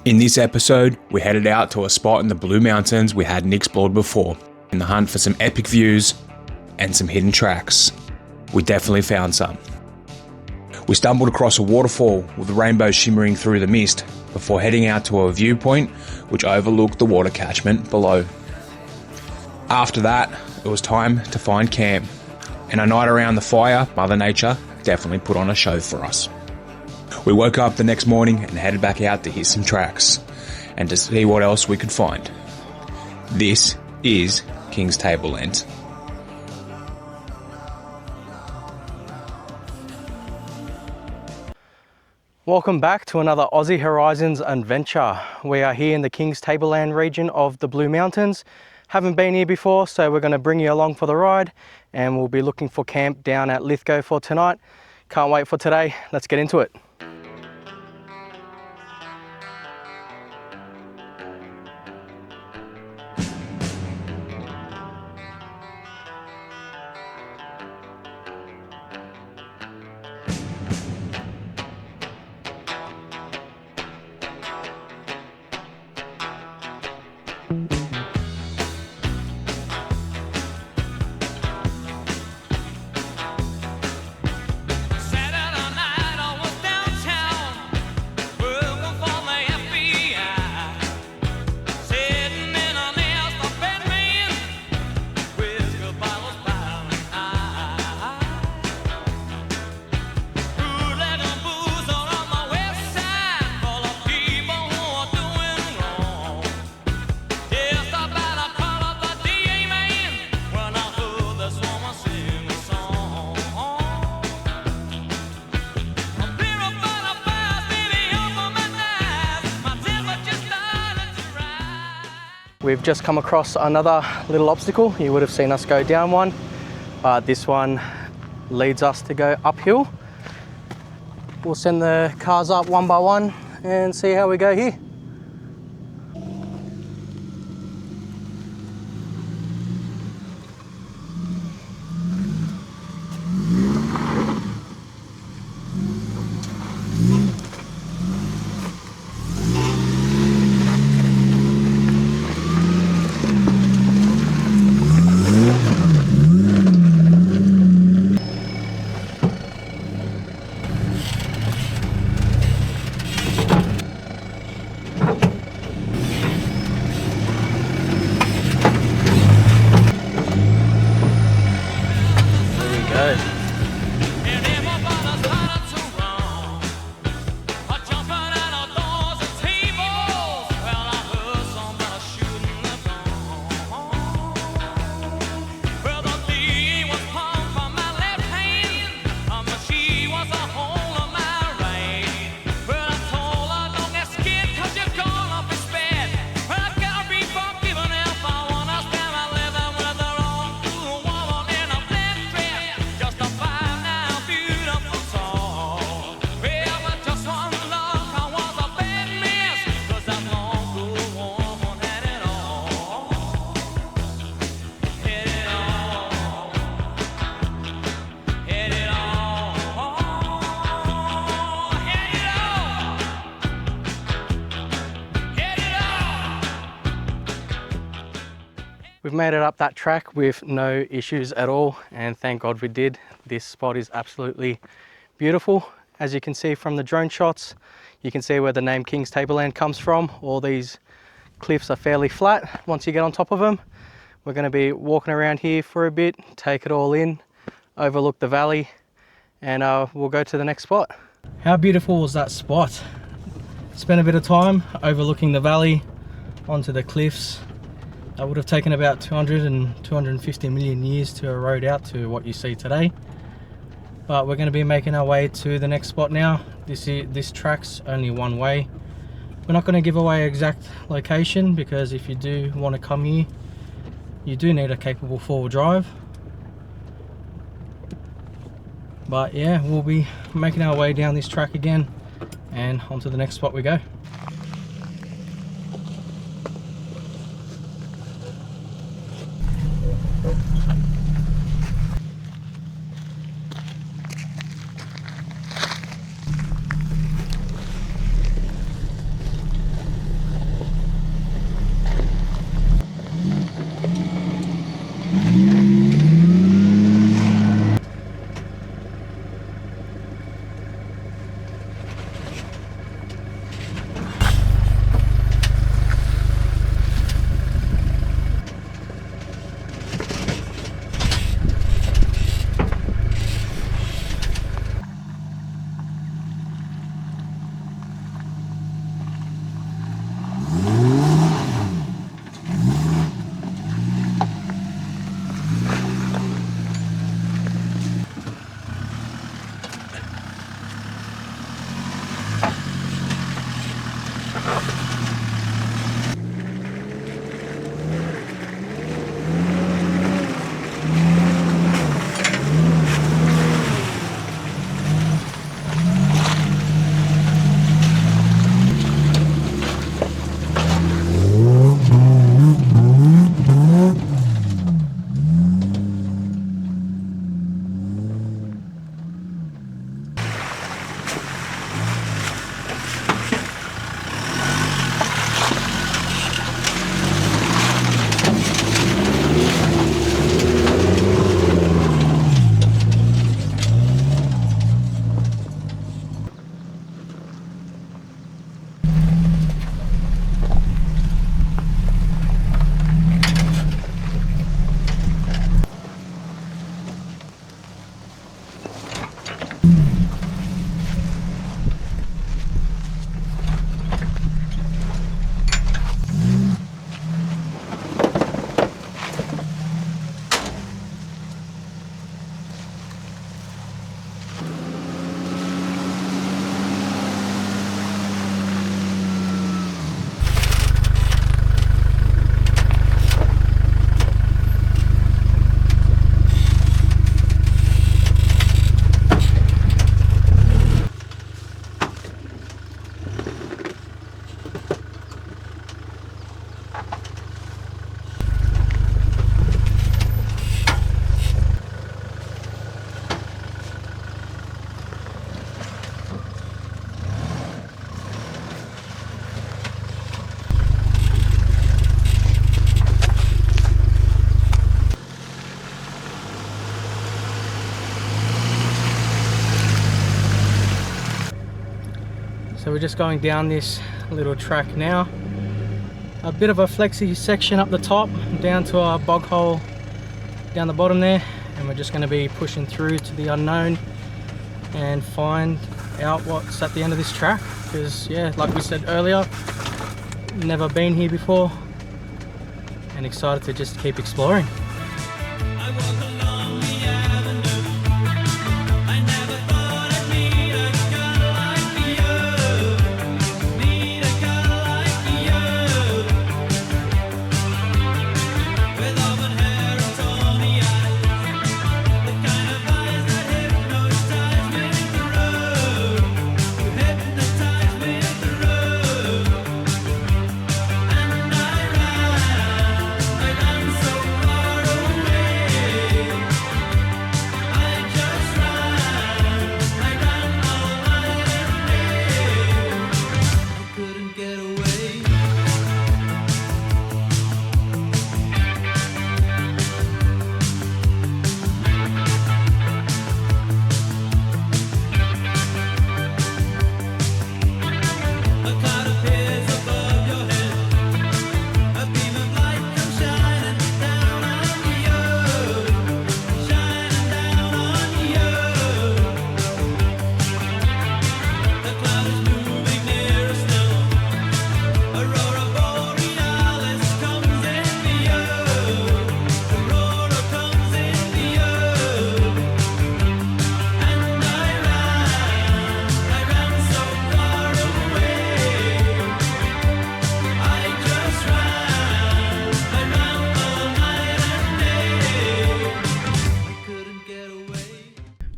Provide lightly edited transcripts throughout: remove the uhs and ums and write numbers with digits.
In this episode, we headed out to a spot in the Blue Mountains we hadn't explored before, in the hunt for some epic views and some hidden tracks. We definitely found some. We stumbled across a waterfall with the rainbow shimmering through the mist before heading out to a viewpoint which overlooked the water catchment below. After that, it was time to find camp, and a night around the fire, Mother Nature definitely put on a show for us. We woke up the next morning and headed back out to hit some tracks and to see what else we could find. This is Kings Tableland. Welcome back to another Aussie Horizons adventure. We are here in the Kings Tableland region of the Blue Mountains. Haven't been here before, so we're going to bring you along for the ride, and we'll be looking for camp down at Lithgow for tonight. Can't wait for today. Let's get into it. We've just come across another little obstacle. You would have seen us go down one, but this one leads us to go uphill. We'll send the cars up one by one and see how we go here. We've made it up that track with no issues at all, and thank God we did. This spot is absolutely beautiful. As you can see from the drone shots, you can see where the name Kings Tableland comes from. All these cliffs are fairly flat once you get on top of them. We're going to be walking around here for a bit, take it all in, overlook the valley, and we'll go to the next spot. How beautiful was that spot? Spent a bit of time overlooking the valley onto the cliffs. That would have taken about 200 and 250 million years to erode out to what you see today. But we're going to be making our way to the next spot now. This track's only one way. We're not going to give away exact location, because if you do want to come here, you do need a capable four-wheel drive. But yeah, we'll be making our way down this track again and onto the next spot we go. just going down this little track now. A bit of a flexi section up the top, down to our bog hole down the bottom there, and we're just going to be pushing through to the unknown and find out what's at the end of this track, because yeah, like we said earlier, never been here before and excited to just keep exploring.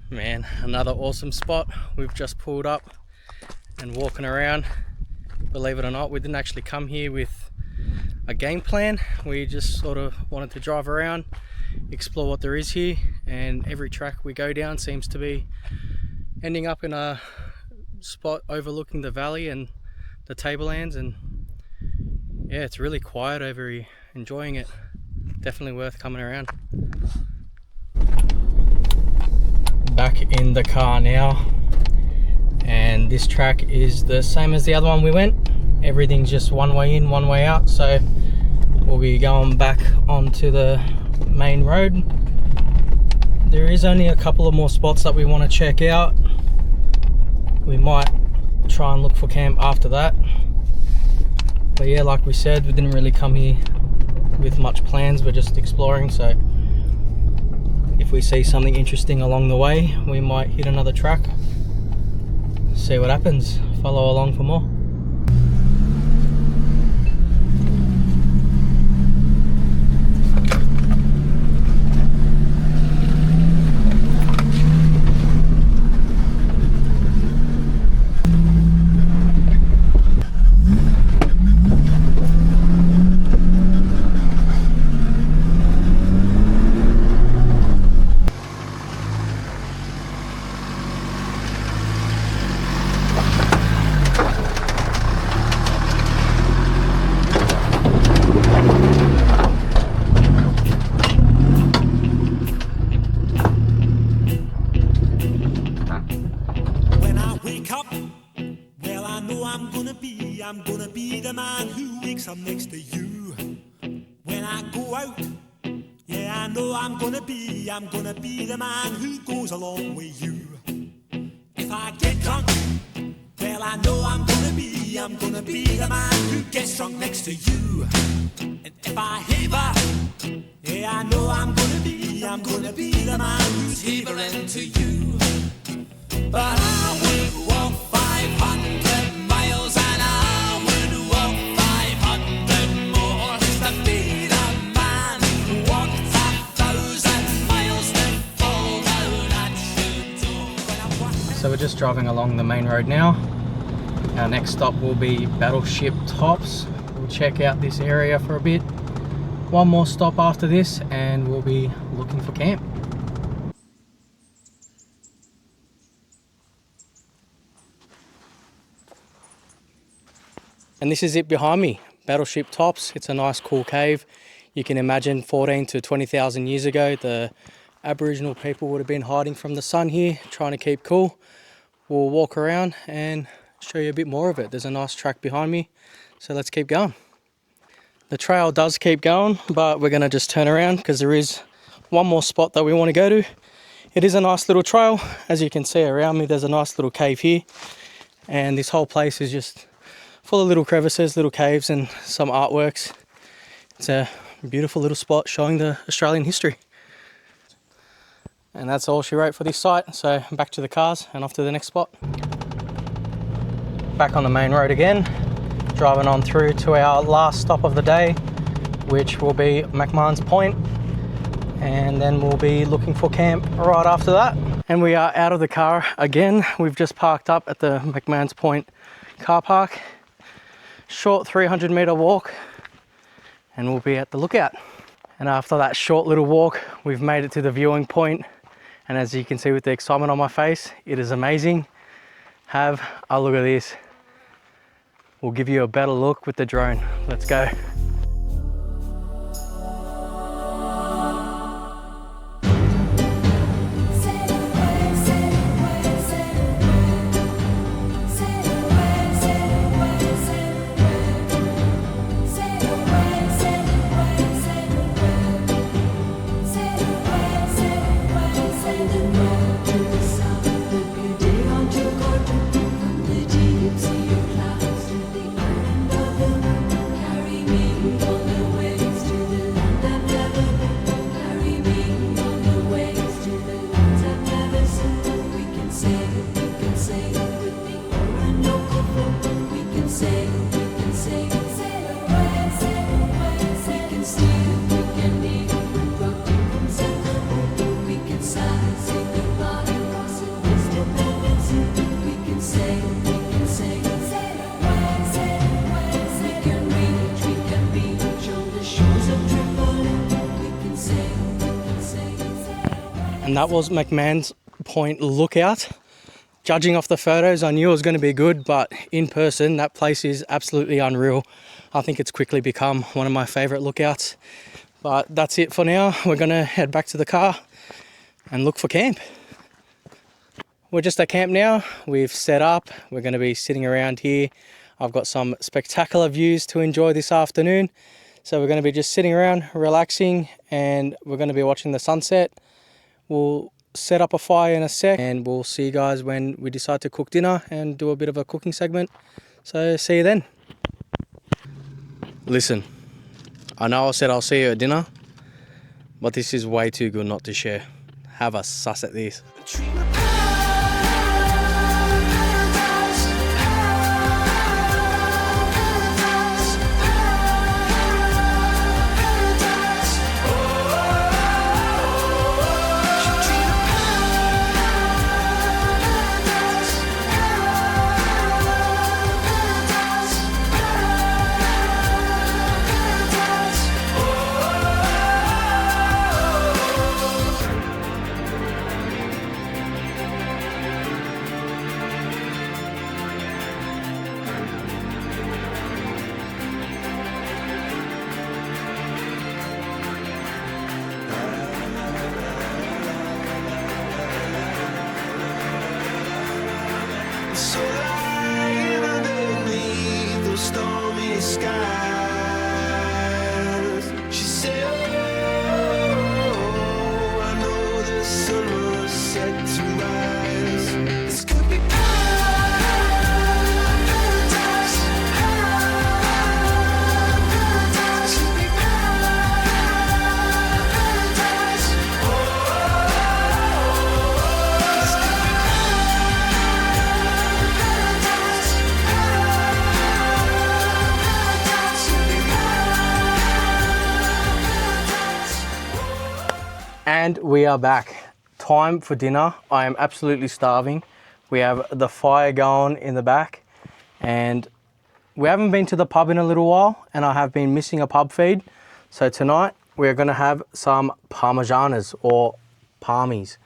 Man, another awesome spot. We've just pulled up and walking around. Believe it or not, we didn't actually come here with a game plan. We just sort of wanted to drive around, explore what there is here, and every track we go down seems to be ending up in a spot overlooking the valley and the tablelands, and yeah, it's really quiet over here. Enjoying it. Definitely worth coming around. Back in the car now, and this track is the same as the other one we went. Everything's just one way in, one way out, so we'll be going back onto the main road. There is only a couple of more spots that we want to check out. We might try and look for camp after that, but yeah, like we said, we didn't really come here with much plans. We're just exploring, so if we see something interesting along the way, we might hit another track, see what happens. Follow along for more. I'm gonna be the man who wakes up next to you when I go out. Yeah, I know I'm gonna be the man who goes along with you. If I get drunk, well, I know I'm gonna be the man who gets drunk next to you. And if I haver, yeah, I know I'm gonna be the man who's havering to you. But I would walk 500 miles and I would walk 500 more just to be the man who walked 1,000 miles to fall down at your door. So we're just driving along the main road now. Our next stop will be Battleship Tops. We'll check out this area for a bit. One more stop after this and we'll be looking for camp. And this is it behind me, Battleship Tops. It's a nice cool cave. You can imagine 14 to 20,000 years ago, the Aboriginal people would have been hiding from the sun here, trying to keep cool. We'll walk around and show you a bit more of it. There's a nice track behind me, so let's keep going. The trail does keep going, but we're going to just turn around because there is one more spot that we want to go to. It is a nice little trail. As you can see around me, there's a nice little cave here, and this whole place is just full of little crevices, little caves and some artworks. It's a beautiful little spot showing the Australian history. And that's all she wrote for this site, so back to the cars and off to the next spot. Back on the main road again, driving on through to our last stop of the day, which will be McMahon's Point, and then we'll be looking for camp right after that. And we are out of the car again. We've just parked up at the McMahon's Point car park. Short 300-meter walk, and we'll be at the lookout. And after that short little walk, we've made it to the viewing point. And as you can see with the excitement on my face, it is amazing. Have a look at this. We'll give you a better look with the drone. Let's go. And that was McMahon's Point lookout. Judging off the photos, I knew it was going to be good, but in person, that place is absolutely unreal. I think it's quickly become one of my favourite lookouts. But that's it for now. We're going to head back to the car and look for camp. We're just at camp now. We've set up. We're going to be sitting around here. I've got some spectacular views to enjoy this afternoon. So we're going to be just sitting around, relaxing, and we're going to be watching the sunset. We'll set up a fire in a sec, and we'll see you guys when we decide to cook dinner and do a bit of a cooking segment. So see you then. Listen, I know I said I'll see you at dinner, but this is way too good not to share. Have a suss at this. So lying underneath those stormy skies, she said, oh, I know the sun was set to rise. This could be paradise, paradise, could be paradise. Oh, this could be And we are back. Time for dinner. I am absolutely starving. We have the fire going in the back, and we haven't been to the pub in a little while, and I have been missing a pub feed. So tonight we're going to have some parmesanas or palmies.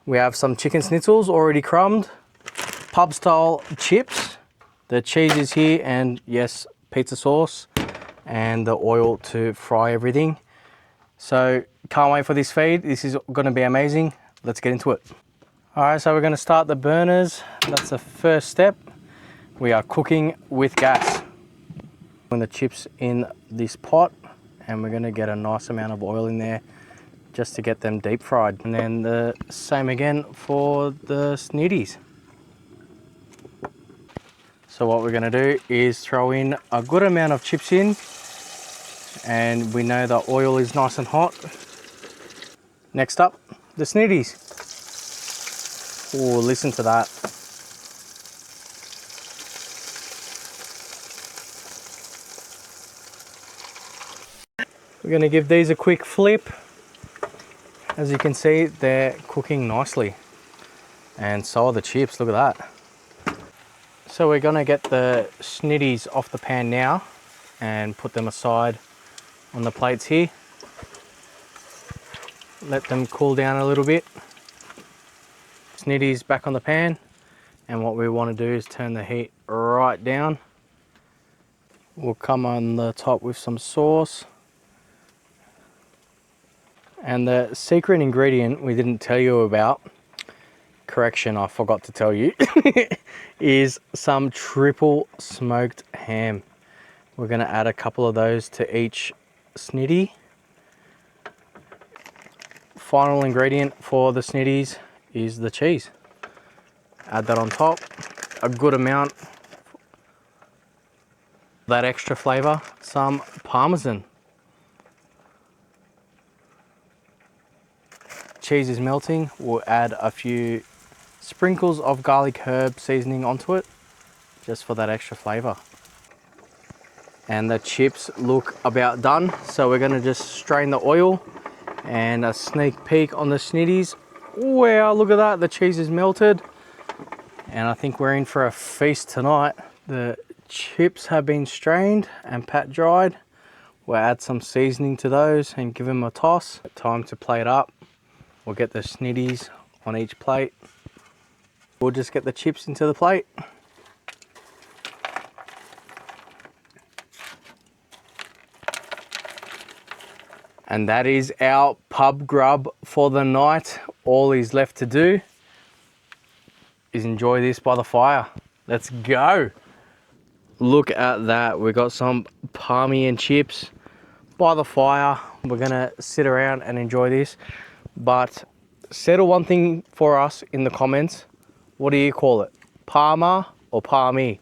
We have some chicken schnitzels already crumbed, pub style chips, the cheese is here, and yes, pizza sauce and the oil to fry everything. So can't wait for this feed. This is going to be amazing. Let's get into it. All right, so we're going to start the burners. That's the first step. We are cooking with gas. Putting the chips in this pot, and we're going to get a nice amount of oil in there just to get them deep fried. And then the same again for the snitties. So what we're going to do is throw in a good amount of chips in, and we know the oil is nice and hot. Next up, the snitties. Oh, listen to that. We're going to give these a quick flip. As you can see, they're cooking nicely. And so are the chips, look at that. So we're going to get the snitties off the pan now and put them aside on the plates here. Let them cool down a little bit. Snitties back on the pan, and what we want to do is turn the heat right down. We'll come on the top with some sauce. And the secret ingredient we didn't tell you about, correction, I forgot to tell you, is some triple smoked ham. We're going to add a couple of those to each snitty. Final ingredient for the snitties is the cheese. Add that on top, a good amount. That extra flavor, some Parmesan. Cheese is melting, we'll add a few sprinkles of garlic herb seasoning onto it, just for that extra flavor. And the chips look about done, so we're gonna just strain the oil and a sneak peek on the snitties. Wow, look at that, the cheese is melted. And I think we're in for a feast tonight. The chips have been strained and pat dried. We'll add some seasoning to those and give them a toss. Time to plate up. We'll get the snitties on each plate. We'll just get the chips into the plate. And that is our pub grub for the night. All is left to do is enjoy this by the fire. Let's go. Look at that. We got some palmy and chips by the fire. We're gonna sit around and enjoy this. But settle one thing for us in the comments. What do you call it? Parma or palmy?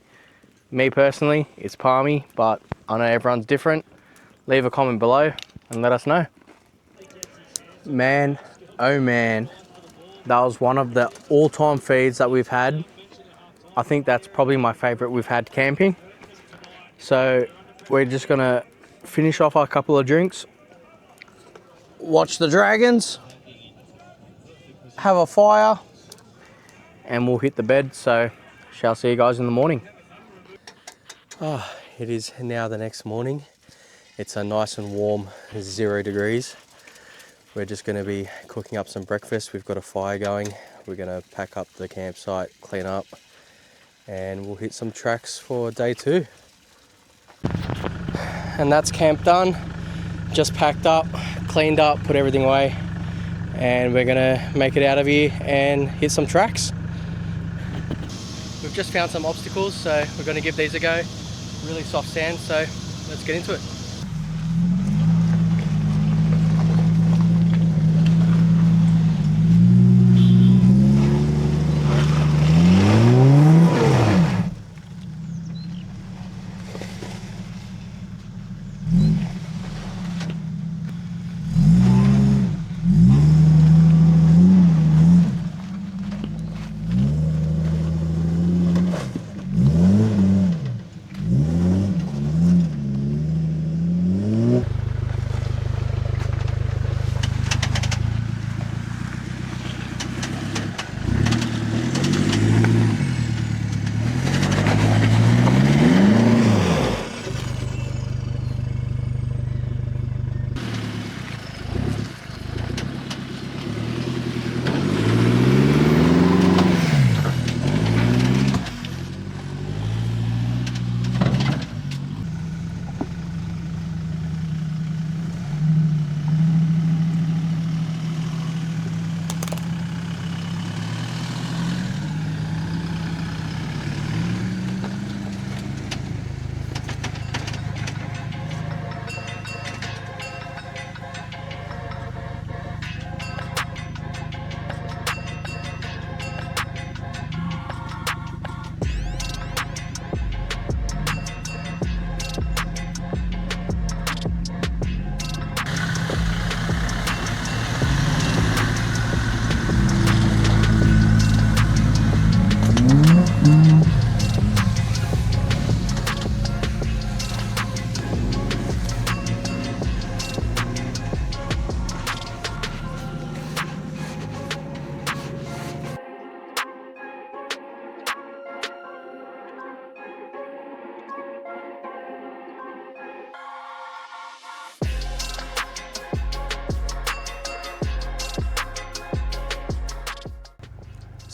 Me personally, it's palmy, but I know everyone's different. Leave a comment below and let us know. Man, oh man, that was one of the all-time feeds that we've had. I think that's probably my favorite we've had camping. So we're just gonna finish off our couple of drinks, watch the dragons, have a fire, and we'll hit the bed. So shall see you guys in the morning. It is now the next morning. It's a nice and warm 0 degrees. We're just going to be cooking up some breakfast. We've got a fire going. We're going to pack up the campsite, clean up, and we'll hit some tracks for day 2. And that's camp done. Just packed up, cleaned up, put everything away, and we're gonna make it out of here and hit some tracks. We've just found some obstacles, so we're gonna give these a go. Really soft sand, so let's get into it.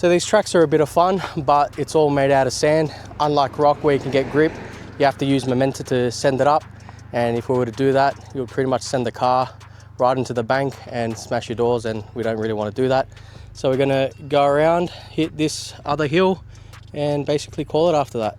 So these tracks are a bit of fun, but it's all made out of sand. Unlike rock where you can get grip, you have to use momentum to send it up. And if we were to do that, you would pretty much send the car right into the bank and smash your doors, and we don't really want to do that. So we're gonna go around, hit this other hill, and basically call it after that.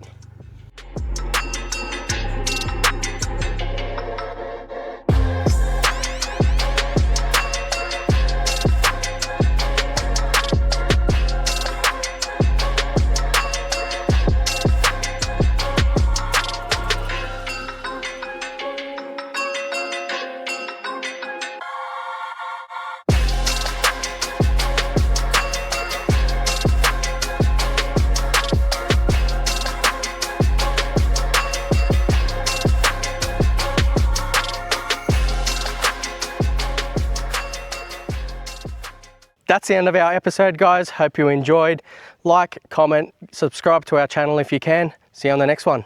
That's the end of our episode, guys. Hope you enjoyed. Like, comment, subscribe to our channel if you can. See you on the next one.